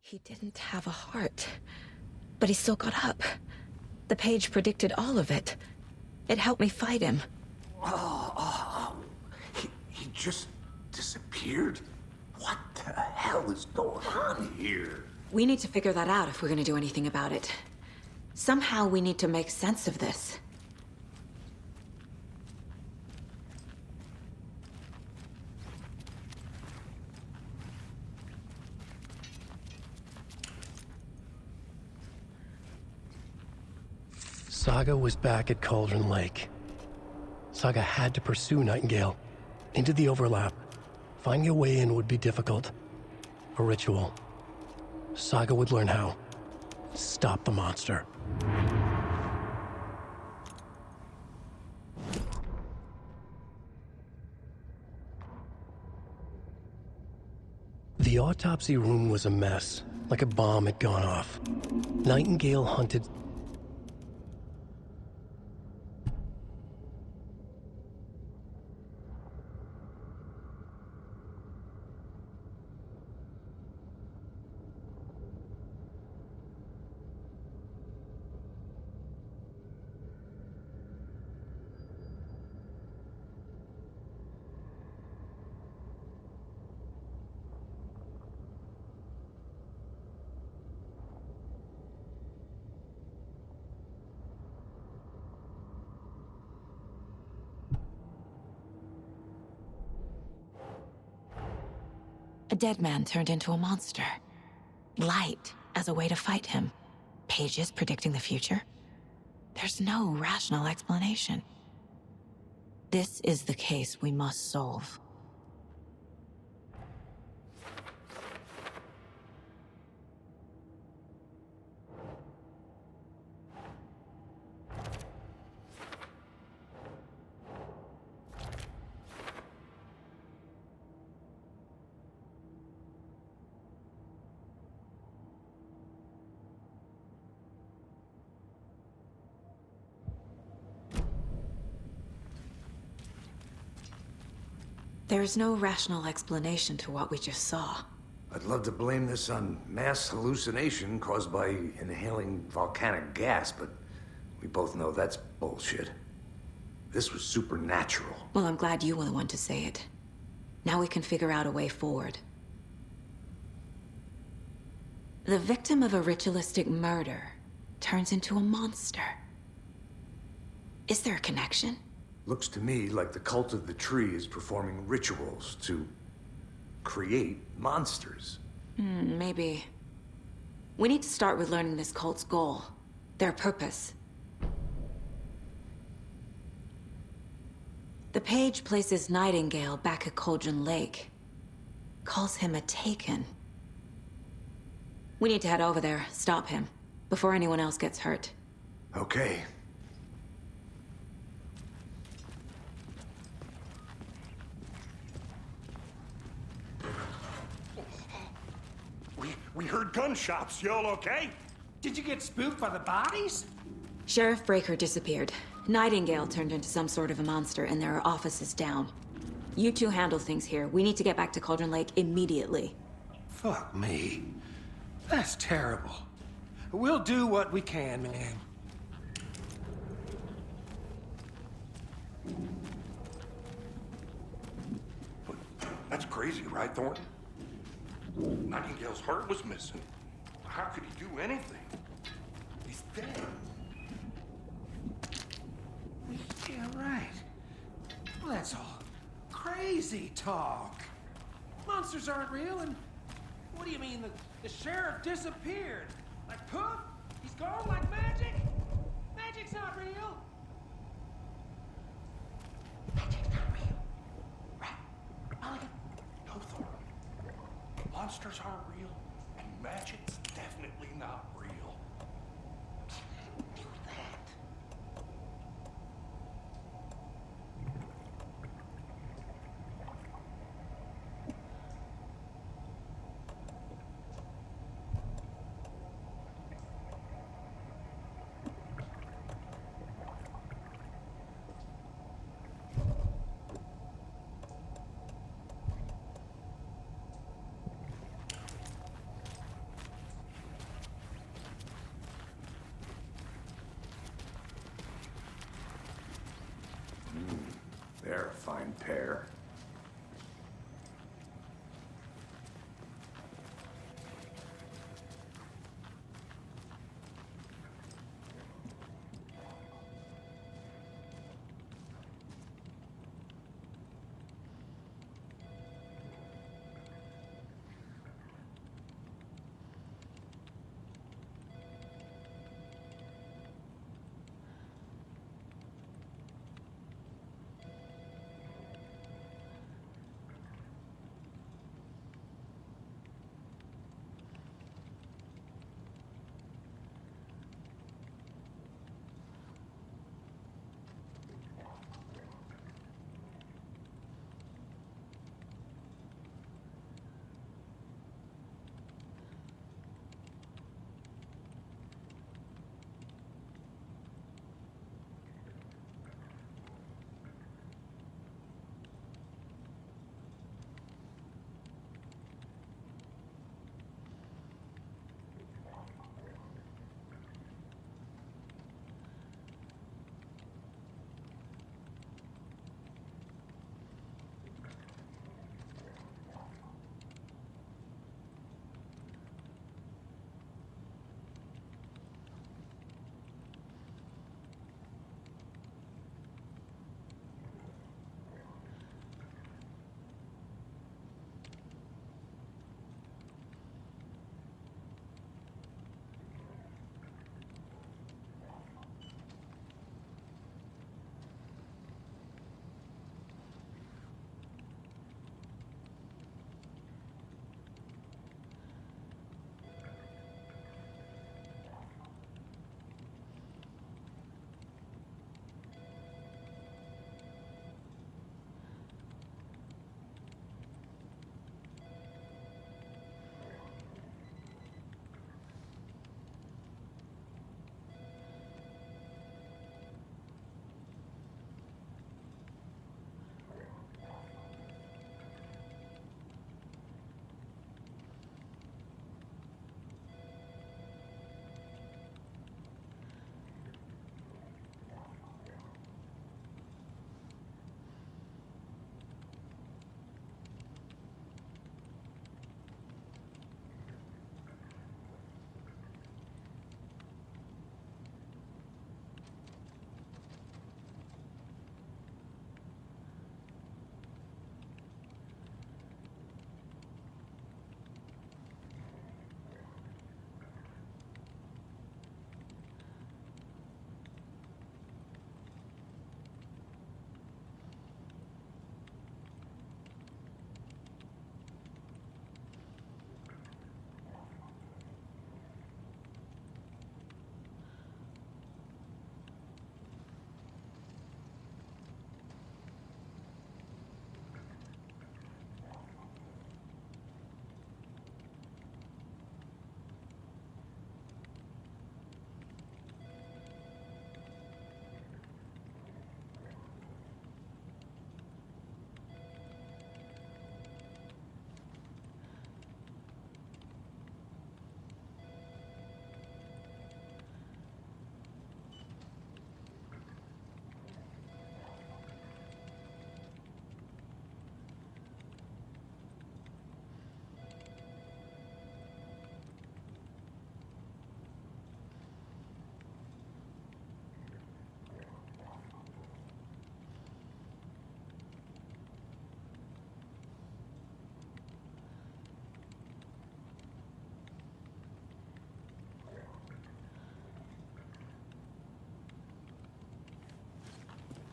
He didn't have a heart, but he still got up. The page predicted all of it. It helped me fight him. He just disappeared? What the hell is going on here? We need to figure that out if we're gonna do anything about it. Somehow we need to make sense of this. Saga was back at Cauldron Lake. Saga had to pursue Nightingale into the overlap. Finding a way in would be difficult. A ritual. Saga would learn how. Stop the monster. The autopsy room was a mess, like a bomb had gone off. Nightingale hunted. A dead man turned into a monster. Light as a way to fight him. Pages predicting the future. There's no rational explanation. This is the case we must solve. There's no rational explanation to what we just saw. I'd love to blame this on mass hallucination caused by inhaling volcanic gas, but we both know that's bullshit. This was supernatural. Well, I'm glad you were the one to say it. Now we can figure out a way forward. The victim of a ritualistic murder turns into a monster. Is there a connection? Looks to me like the cult of the tree is performing rituals to create monsters. Maybe. We need to start with learning this cult's goal, their purpose. The page places Nightingale back at Cauldron Lake. Calls him a Taken. We need to head over there, stop him, before anyone else gets hurt. Okay. We heard gunshots. Y'all okay? Did you get spooked by the bodies? Sheriff Breaker disappeared. Nightingale turned into some sort of a monster, and there are offices down. You two handle things here. We need to get back to Cauldron Lake immediately. Fuck me. That's terrible. We'll do what we can, man. That's crazy, right, Thornton? Nightingale's heart was missing. How could he do anything? He's dead. Yeah, right. Well, that's all crazy talk. Monsters aren't real, and what do you mean the sheriff disappeared? Like poof? He's gone like magic? Magic's not real. Magic's not real. Right? Mulligan? No, Thornton. Monsters aren't real, and magic's definitely not real. Do that. fine pair.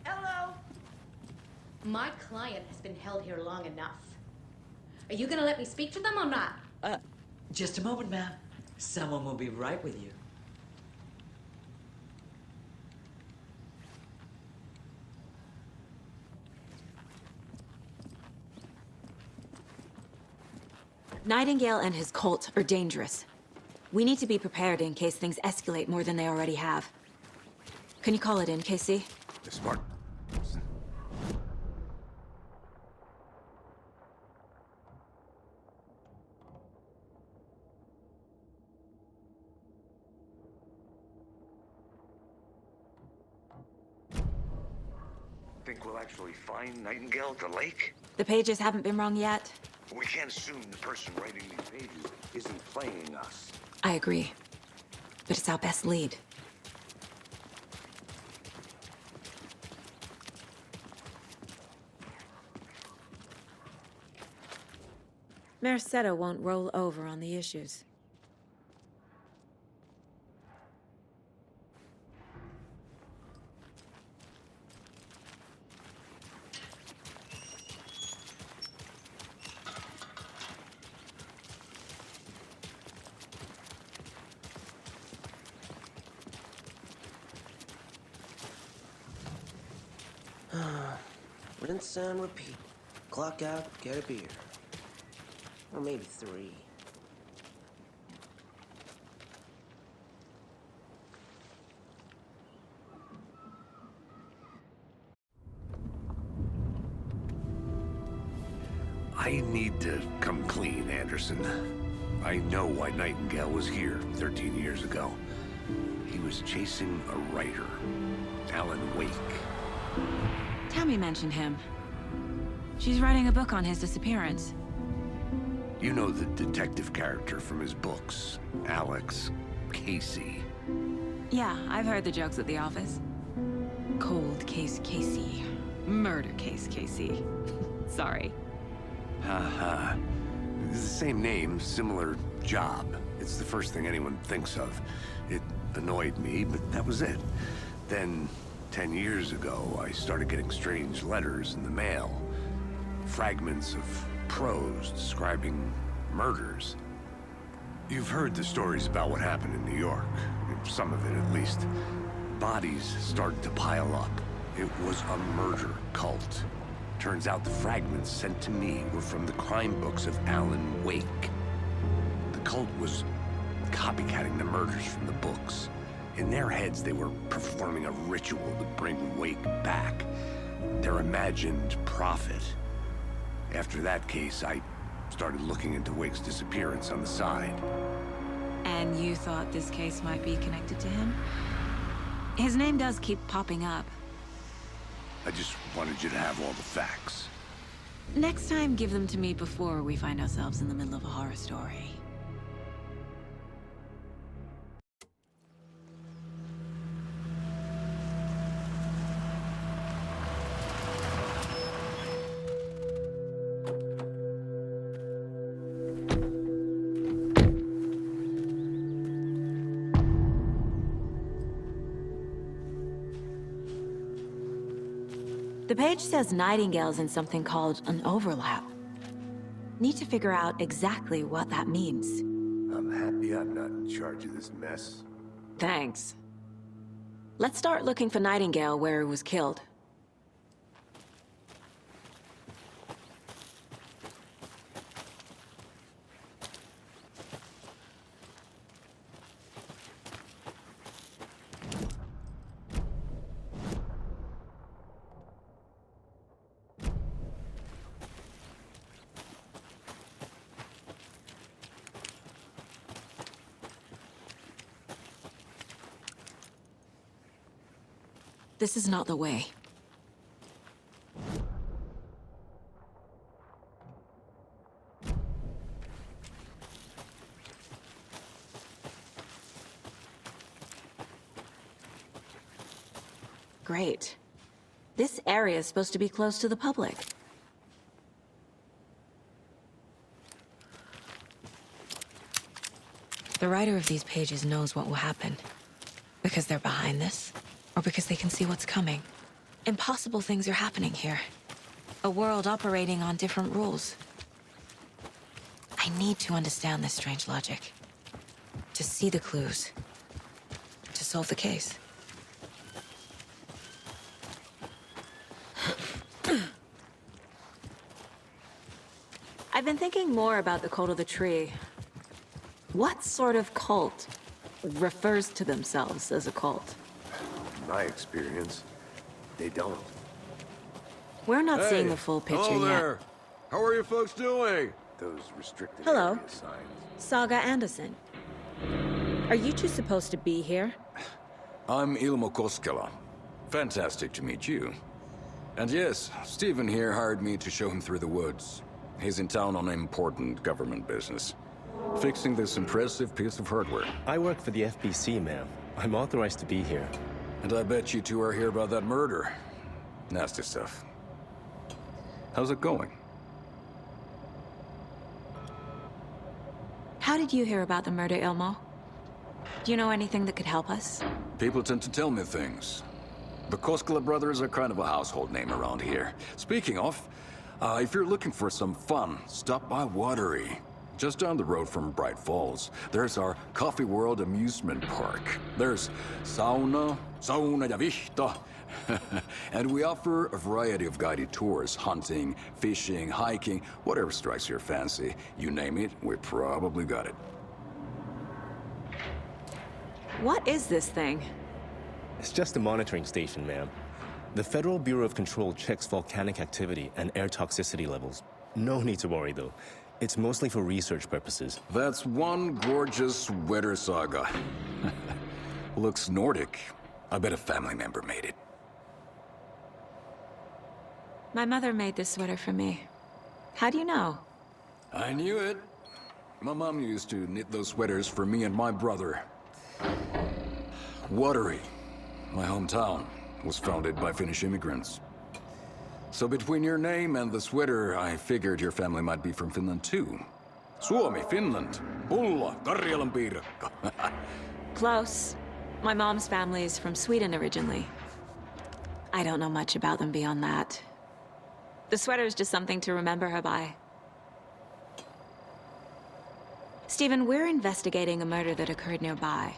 Hello? My client has been held here long enough. Are you gonna let me speak to them or not? Just a moment, ma'am. Someone will be right with you. Nightingale and his cult are dangerous. We need to be prepared in case things escalate more than they already have. Can you call it in, KC? Smart. think we'll actually find Nightingale at the lake? The pages haven't been wrong yet. We can't assume the person writing these pages isn't playing us. I agree. But it's our best lead. Mercado won't roll over on the issues. Rinse and repeat. Clock out, get a beer. Or maybe 3. I need to come clean, Anderson. I know why Nightingale was here 13 years ago. He was chasing a writer, Alan Wake. Tammy mentioned him. She's writing a book on his disappearance. You know the detective character from his books, Alex Casey. Yeah, I've heard the jokes at the office. Cold case Casey. Murder case Casey. Sorry. Haha. It's the same name, similar job. It's the first thing anyone thinks of. It annoyed me, but that was it. Then, 10 years ago, I started getting strange letters in the mail. Fragments of prose describing murders. You've heard the stories about what happened in New York. Some of it, at least. Bodies started to pile up. It was a murder cult. Turns out the fragments sent to me were from the crime books of Alan Wake. The cult was copycatting the murders from the books. In their heads, they were performing a ritual to bring Wake back. Their imagined prophet. After that case, I started looking into Wake's disappearance on the side. And you thought this case might be connected to him? His name does keep popping up. I just wanted you to have all the facts. Next time, give them to me before we find ourselves in the middle of a horror story. The page says Nightingale's in something called an overlap. Need to figure out exactly what that means. I'm happy I'm not in charge of this mess. Thanks. Let's start looking for Nightingale where he was killed. This is not the way. Great. This area is supposed to be close to the public. The writer of these pages knows what will happen. Because they're behind this, or because they can see what's coming. Impossible things are happening here. A world operating on different rules. I need to understand this strange logic. To see the clues. To solve the case. I've been thinking more about the cult of the tree. What sort of cult refers to themselves as a cult? In my experience, they don't. We're not seeing the full picture hello yet. there. How are you folks doing? Those restricted Hello. area signs. Saga Anderson. Are you two supposed to be here? I'm Ilmo Koskela. Fantastic to meet you. And yes, Stephen here hired me to show him through the woods. He's in town on important government business. Fixing this impressive piece of hardware. I work for the FBC, ma'am. I'm authorized to be here. And I bet you two are here about that murder. Nasty stuff. How's it going? How did you hear about the murder, Ilmo? Do you know anything that could help us? People tend to tell me things. The Koskela brothers are kind of a household name around here. Speaking of, if you're looking for some fun, stop by Watery. Just down the road from Bright Falls, there's our Coffee World amusement park. There's sauna ja vihta. And we offer a variety of guided tours, hunting, fishing, hiking, whatever strikes your fancy. You name it, we probably got it. What is this thing? It's just a monitoring station, ma'am. The Federal Bureau of Control checks volcanic activity and air toxicity levels. No need to worry, though. It's mostly for research purposes. That's one gorgeous sweater saga. Looks Nordic. I bet a family member made it. My mother made this sweater for me. How do you know? I knew it. My mom used to knit those sweaters for me and my brother. Watery, my hometown, was founded by Finnish immigrants. So between your name and the sweater, I figured your family might be from Finland too. Suomi, Finland. Pulla, Karjalan piirakka. Close. My mom's family is from Sweden originally. I don't know much about them beyond that. The sweater is just something to remember her by. Stephen, we're investigating a murder that occurred nearby.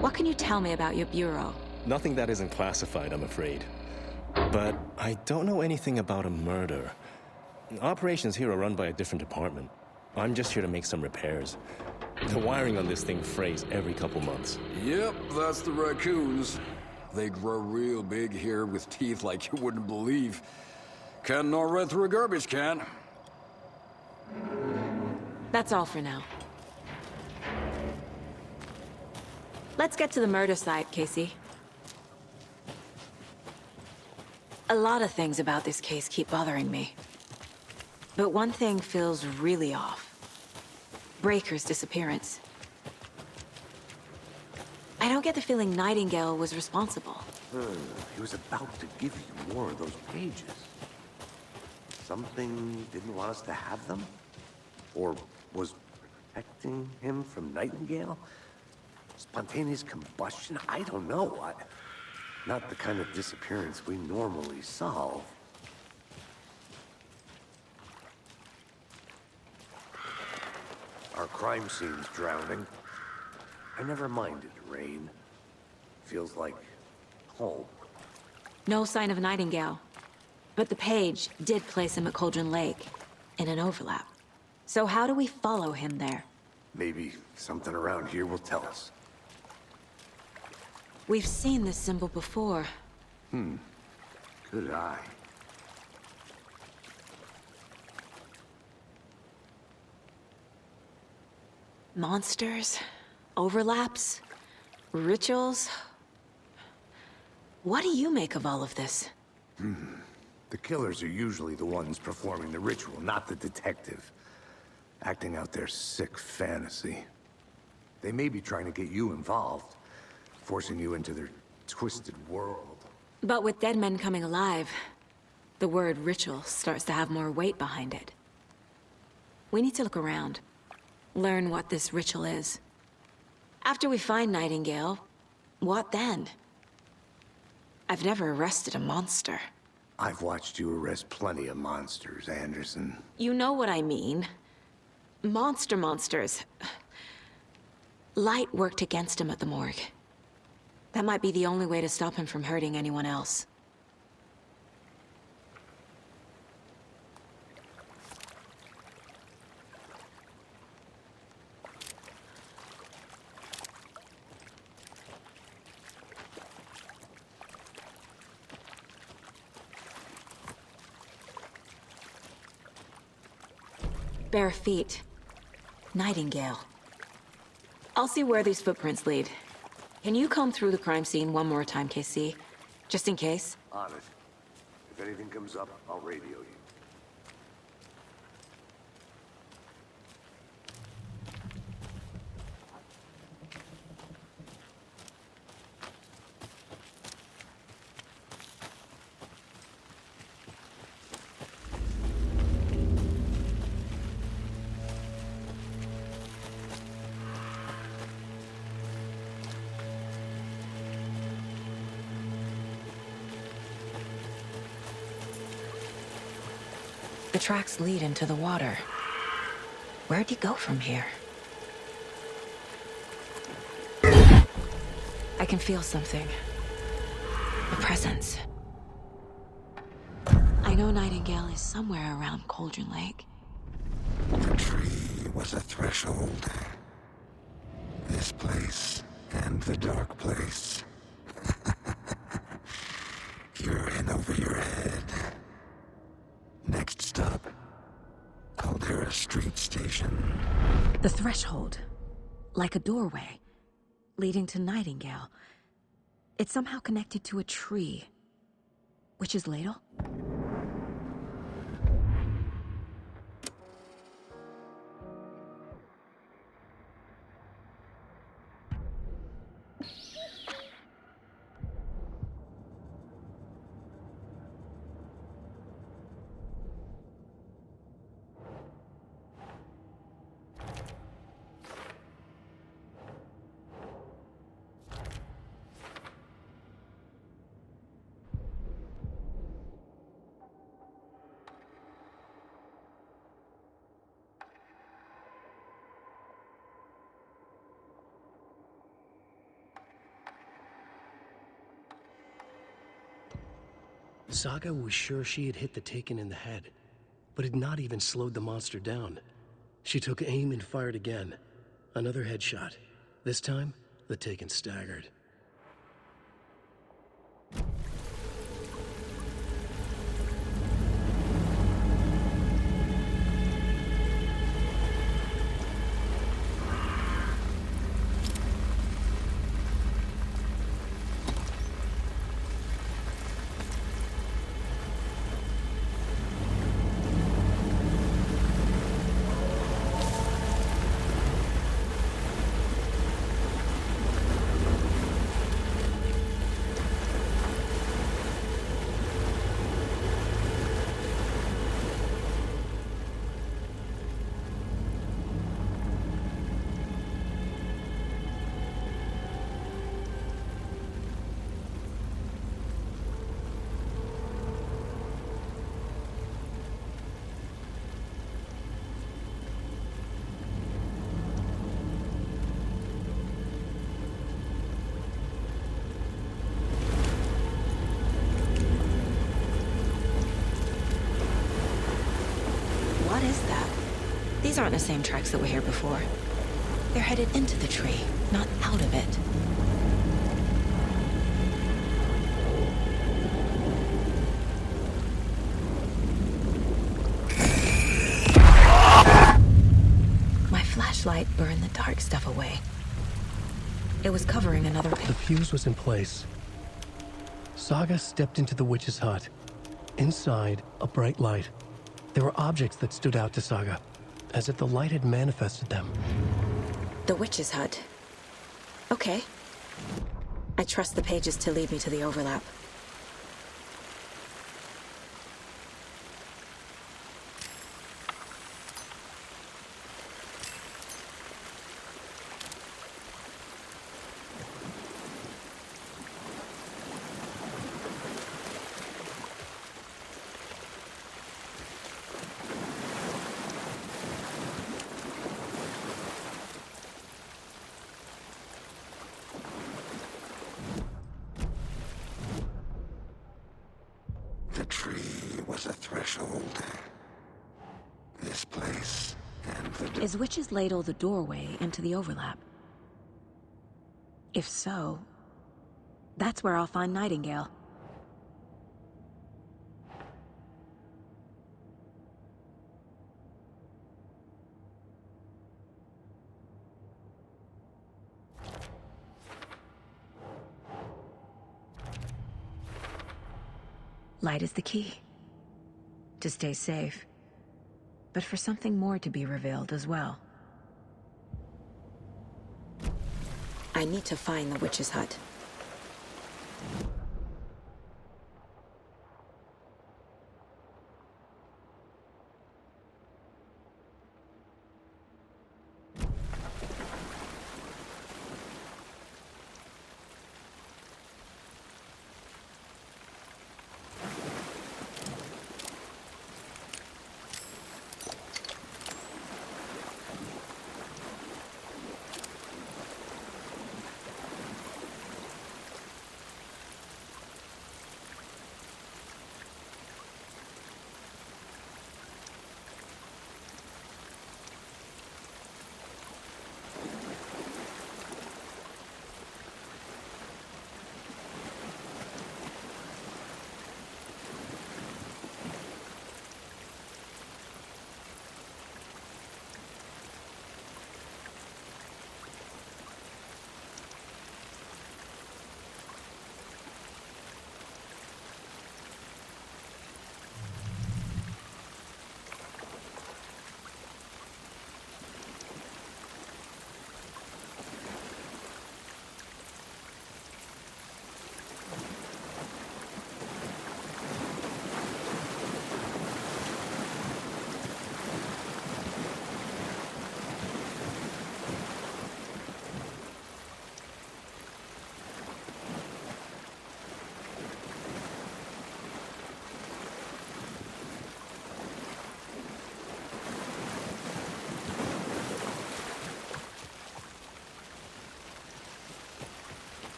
What can you tell me about your bureau? Nothing that isn't classified, I'm afraid. But I don't know anything about a murder. Operations here are run by a different department. I'm just here to make some repairs. The wiring on this thing frays every couple months. Yep, that's the raccoons. They grow real big here with teeth like you wouldn't believe. Can't gnaw right through a garbage can. That's all for now. Let's get to the murder site, Casey. A lot of things about this case keep bothering me. But one thing feels really off. Breaker's disappearance. I don't get the feeling Nightingale was responsible. He was about to give you more of those pages. Something didn't want us to have them? Or was protecting him from Nightingale? Spontaneous combustion? I don't know. Not the kind of disappearance we normally solve. Our crime scene's drowning. I never minded rain. Feels like home. No sign of Nightingale. But the page did place him at Cauldron Lake, in an overlap. So how do we follow him there? Maybe something around here will tell us. We've seen this symbol before. Good eye. Monsters? Overlaps? Rituals? What do you make of all of this? The killers are usually the ones performing the ritual, not the detective. Acting out their sick fantasy. They may be trying to get you involved, forcing you into their twisted world. But with dead men coming alive, the word ritual starts to have more weight behind it. We need to look around. Learn what this ritual is. After we find Nightingale, what then? I've never arrested a monster. I've watched you arrest plenty of monsters, Anderson. You know what I mean. Monsters. Light worked against him at the morgue. That might be the only way to stop him from hurting anyone else. Bare feet. Nightingale. I'll see where these footprints lead. Can you comb through the crime scene one more time, KC? Just in case? On it. If anything comes up, I'll radio you. The tracks lead into the water. Where'd he go from here? I can feel something. A presence. I know Nightingale is somewhere around Cauldron Lake. The tree was a threshold. This place and the dark place. You're in over your head. Next stop, Caldera Street Station. The threshold. Like a doorway. Leading to Nightingale. It's somehow connected to a tree. Witch's Ladle? Saga was sure she had hit the Taken in the head, but had not even slowed the monster down. She took aim and fired again. Another headshot. This time, the Taken staggered. What is that? These aren't the same tracks that were here before. They're headed into the tree, not out of it. My flashlight burned the dark stuff away. It was covering another picture. The fuse was in place. Saga stepped into the witch's hut. Inside, a bright light. There were objects that stood out to Saga, as if the light had manifested them. The witch's hut. Okay. I trust the pages to lead me to the overlap. The tree was a threshold. This place and the... Is Witch's Ladle the doorway into the overlap? If so, that's where I'll find Nightingale. Light is the key. To stay safe. But for something more to be revealed as well. I need to find the witch's hut.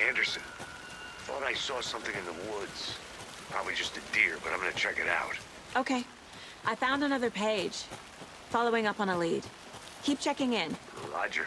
Anderson, thought I saw something in the woods. Probably just a deer, but I'm gonna check it out. Okay. I found another page. Following up on a lead. Keep checking in. Roger.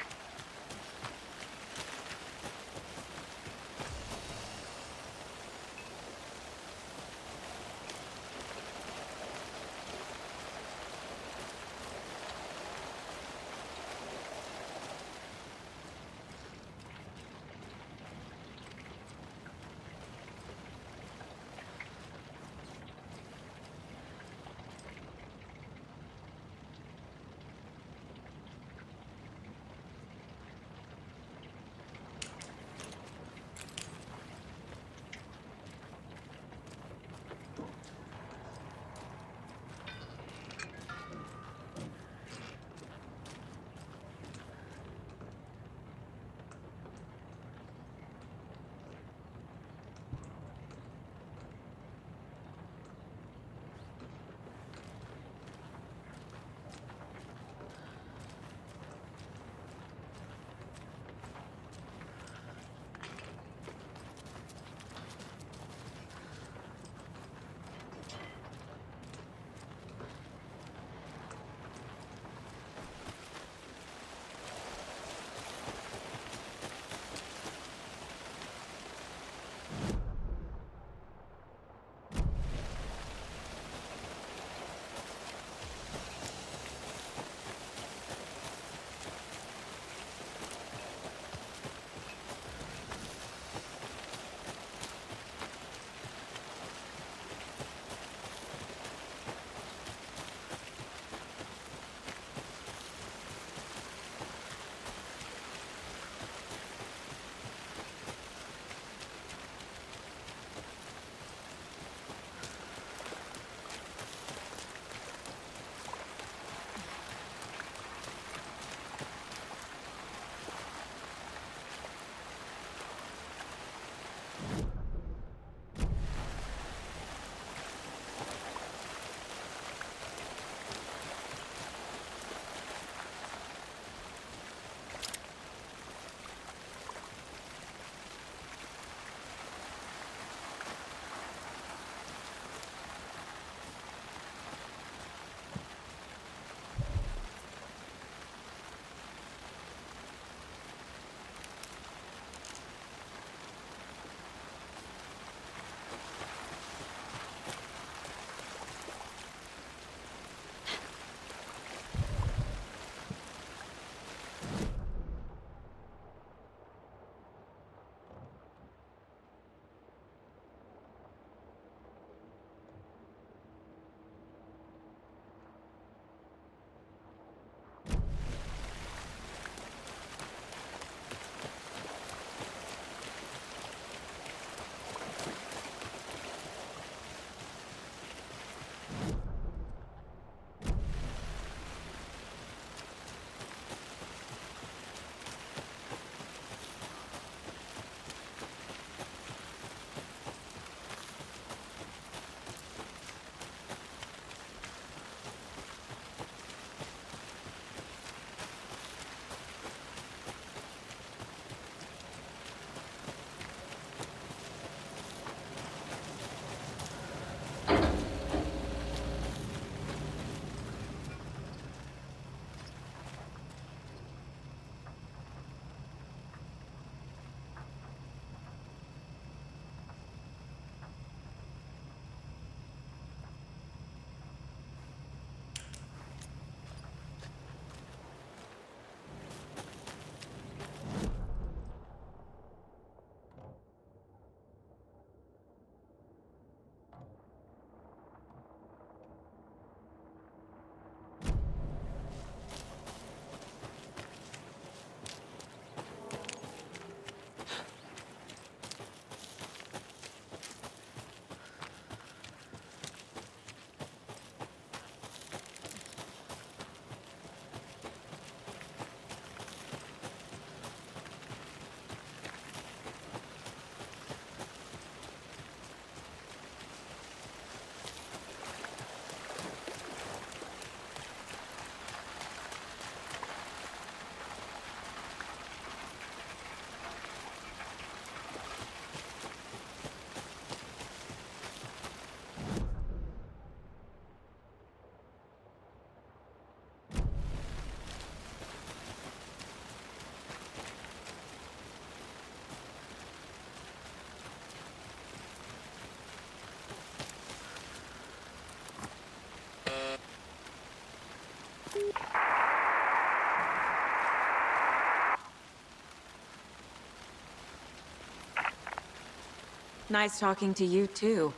Nice talking to you, too.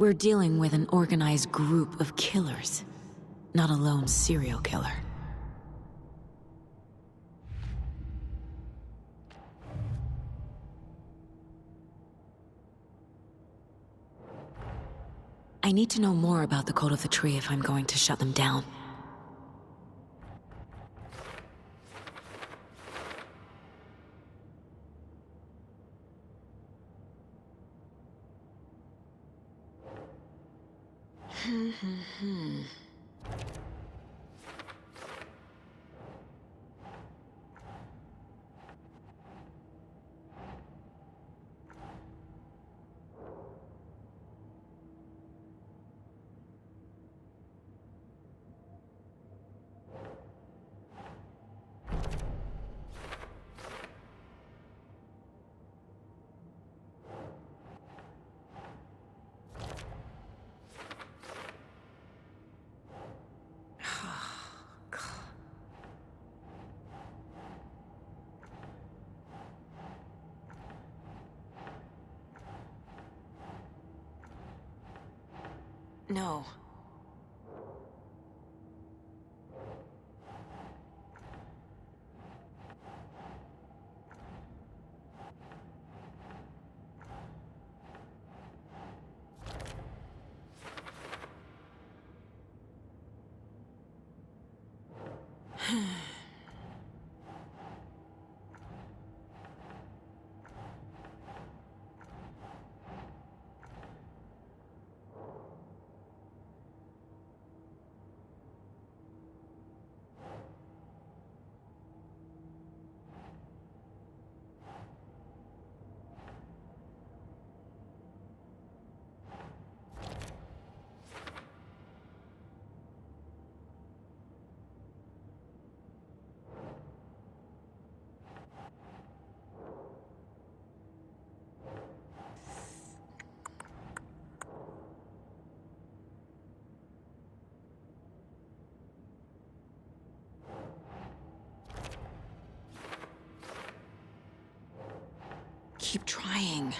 We're dealing with an organized group of killers, not a lone serial killer. I need to know more about the Cult of the Tree if I'm going to shut them down. No. Keep trying.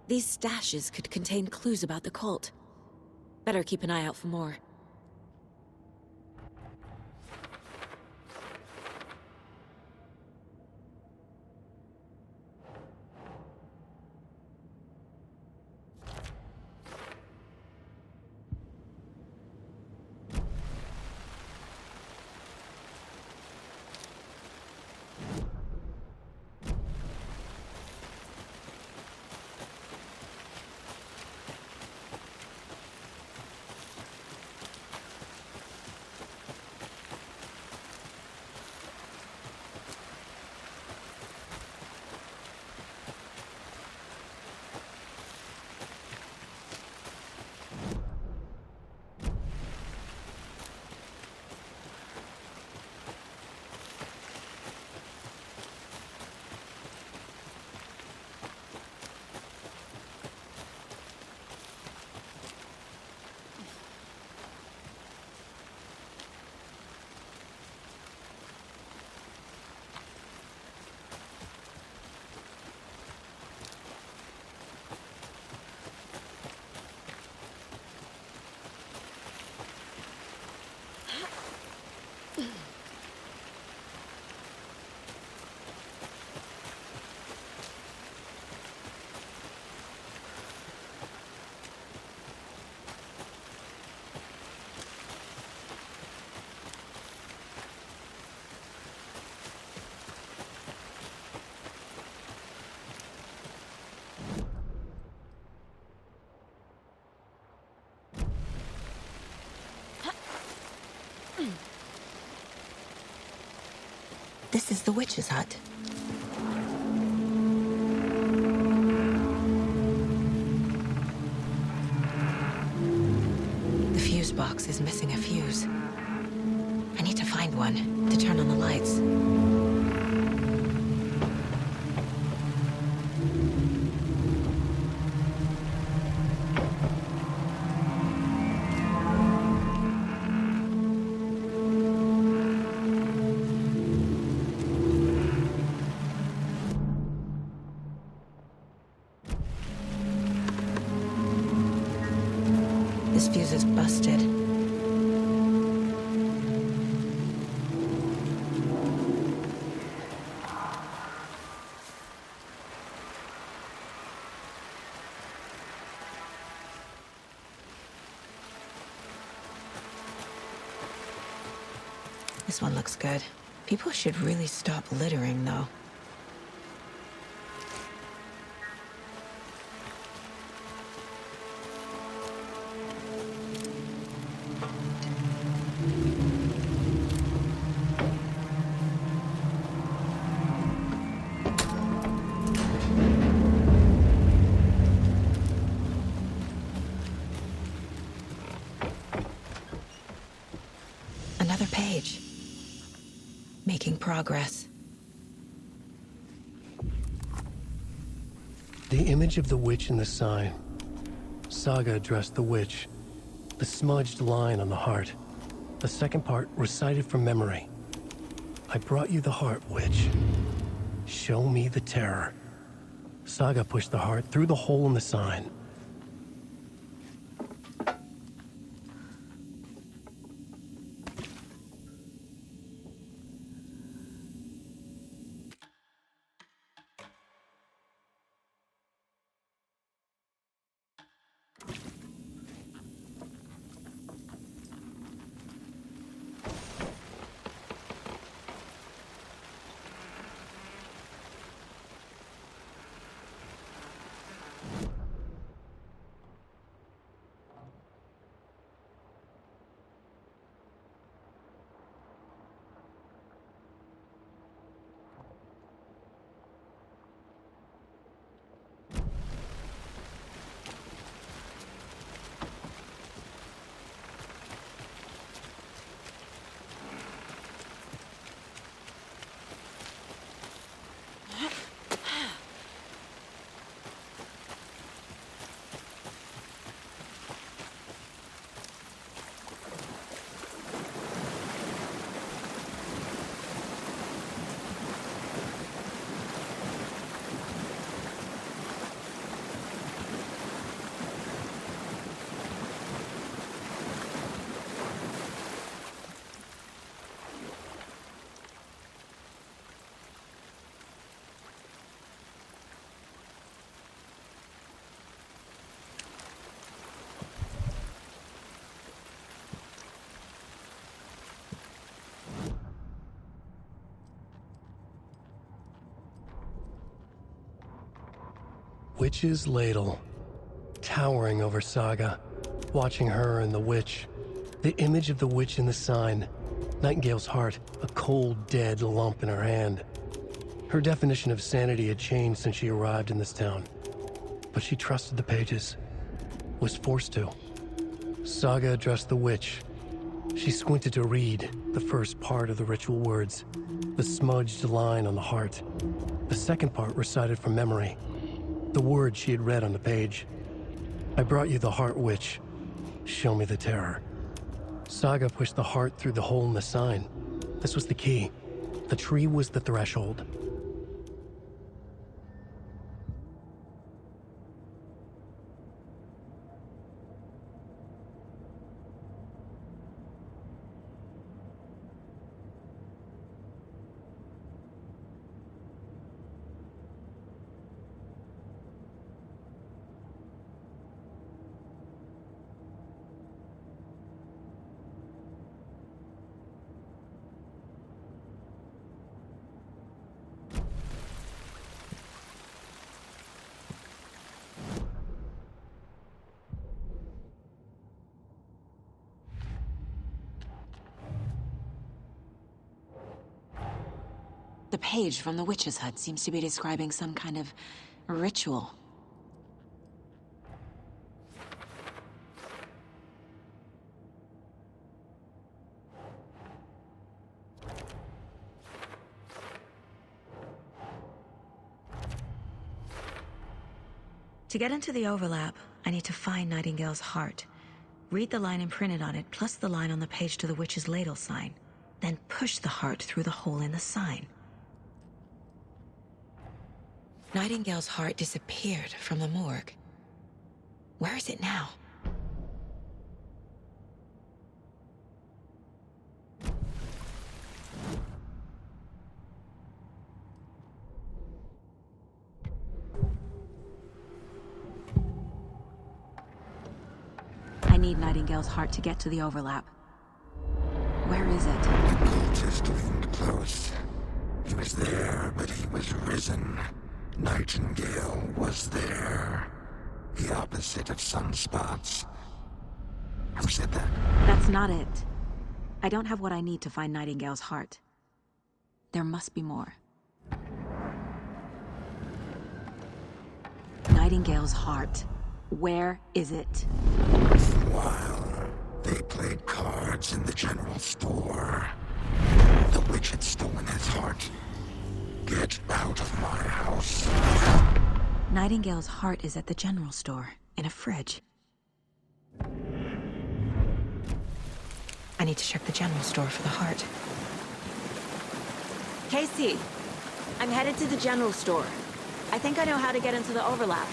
These stashes could contain clues about the cult. Better keep an eye out for more. This is the witch's hut. The fuse box is missing a fuse. I need to find one to turn on the lights. This fuse is busted. This one looks good. People should really stop littering, though. Another page. Making progress. The image of the witch in the sign. Saga addressed the witch. The smudged line on the heart. The second part recited from memory. I brought you the heart, witch. Show me the terror. Saga pushed the heart through the hole in the sign. Witch's ladle, towering over Saga, watching her and the witch. The image of the witch in the sign. Nightingale's heart, a cold, dead lump in her hand. Her definition of sanity had changed since she arrived in this town. But she trusted the pages. Was forced to. Saga addressed the witch. She squinted to read the first part of the ritual words. The smudged line on the heart. The second part recited from memory. The words she had read on the page. I brought you the heart, witch. Show me the terror. Saga pushed the heart through the hole in the sign. This was the key. The tree was the threshold. page from the witch's hut seems to be describing some kind of ritual. To get into the overlap, I need to find Nightingale's heart. Read the line imprinted on it, plus the line on the page to the witch's ladle sign. Then push the heart through the hole in the sign. Nightingale's heart disappeared from the morgue. Where is it now? I need Nightingale's heart to get to the overlap. Where is it? The cultist leaned close. He was there, but he was risen. Nightingale was there. The opposite of sunspots. Who said that? That's not it. I don't have what I need to find Nightingale's heart. There must be more. Nightingale's heart. Where is it? While they played cards in the general store, the witch had stolen his heart. Get out of my house. Nightingale's heart is at the general store, in a fridge. I need to check the general store for the heart. Casey, I'm headed to the general store. I think I know how to get into the overlap.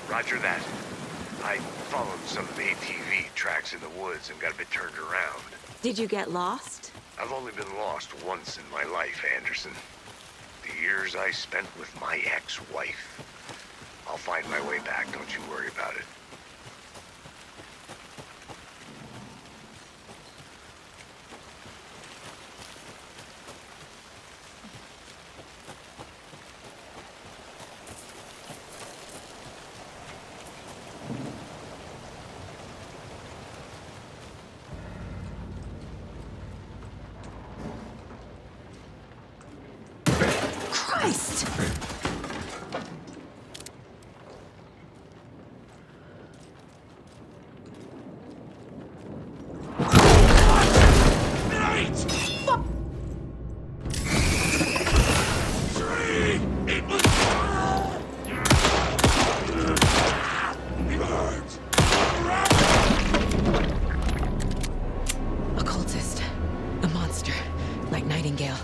Roger that. I followed some ATV tracks in the woods and got a bit turned around. Did you get lost? I've only been lost once in my life, Anderson. The years I spent with my ex-wife. I'll find my way back, don't you worry about it. Christ! Occultist. A monster. Like Nightingale.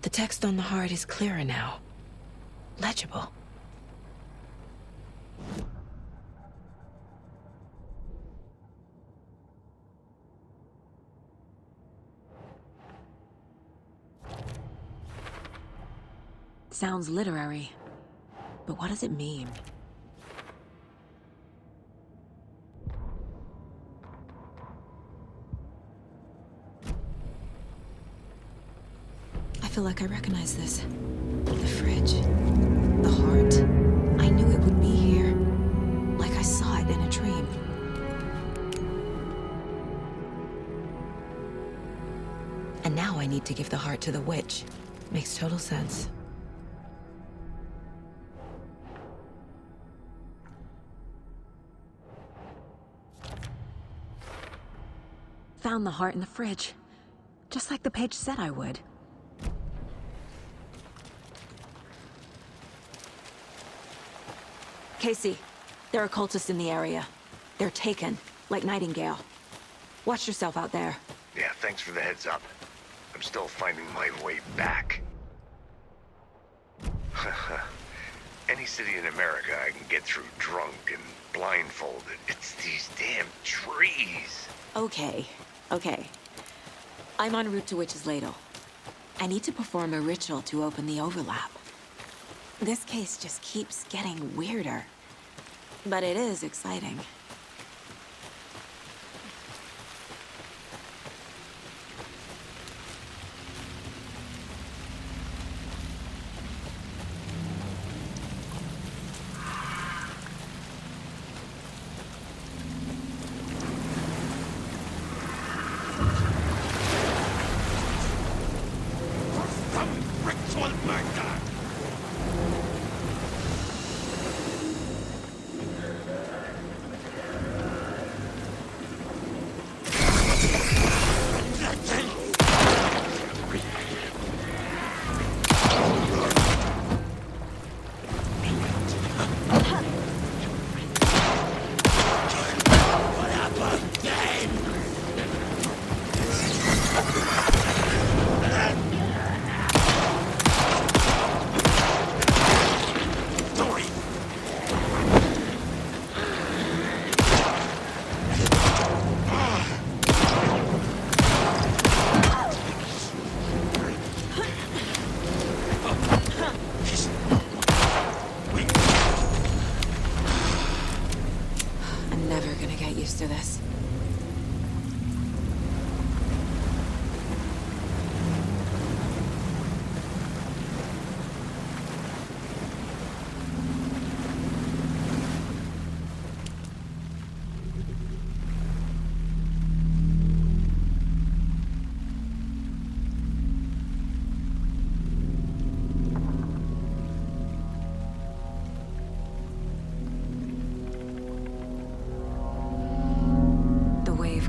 The text on the heart is clearer now. Legible. Sounds literary, but what does it mean? I feel like I recognize this. The fridge. The heart. I knew it would be here. Like I saw it in a dream. And now I need to give the heart to the witch. Makes total sense. Found the heart in the fridge. Just like the page said I would. Casey, there are cultists in the area. They're taken, like Nightingale. Watch yourself out there. Yeah, thanks for the heads up. I'm still finding my way back. Any city in America I can get through drunk and blindfolded. It's these damn trees. Okay. I'm en route to Witch's Ladle. I need to perform a ritual to open the overlap. This case just keeps getting weirder. But it is exciting. To this.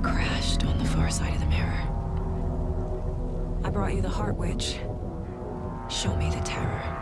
Crashed on the far side of the mirror. I brought you the Heart Witch. Show me the terror.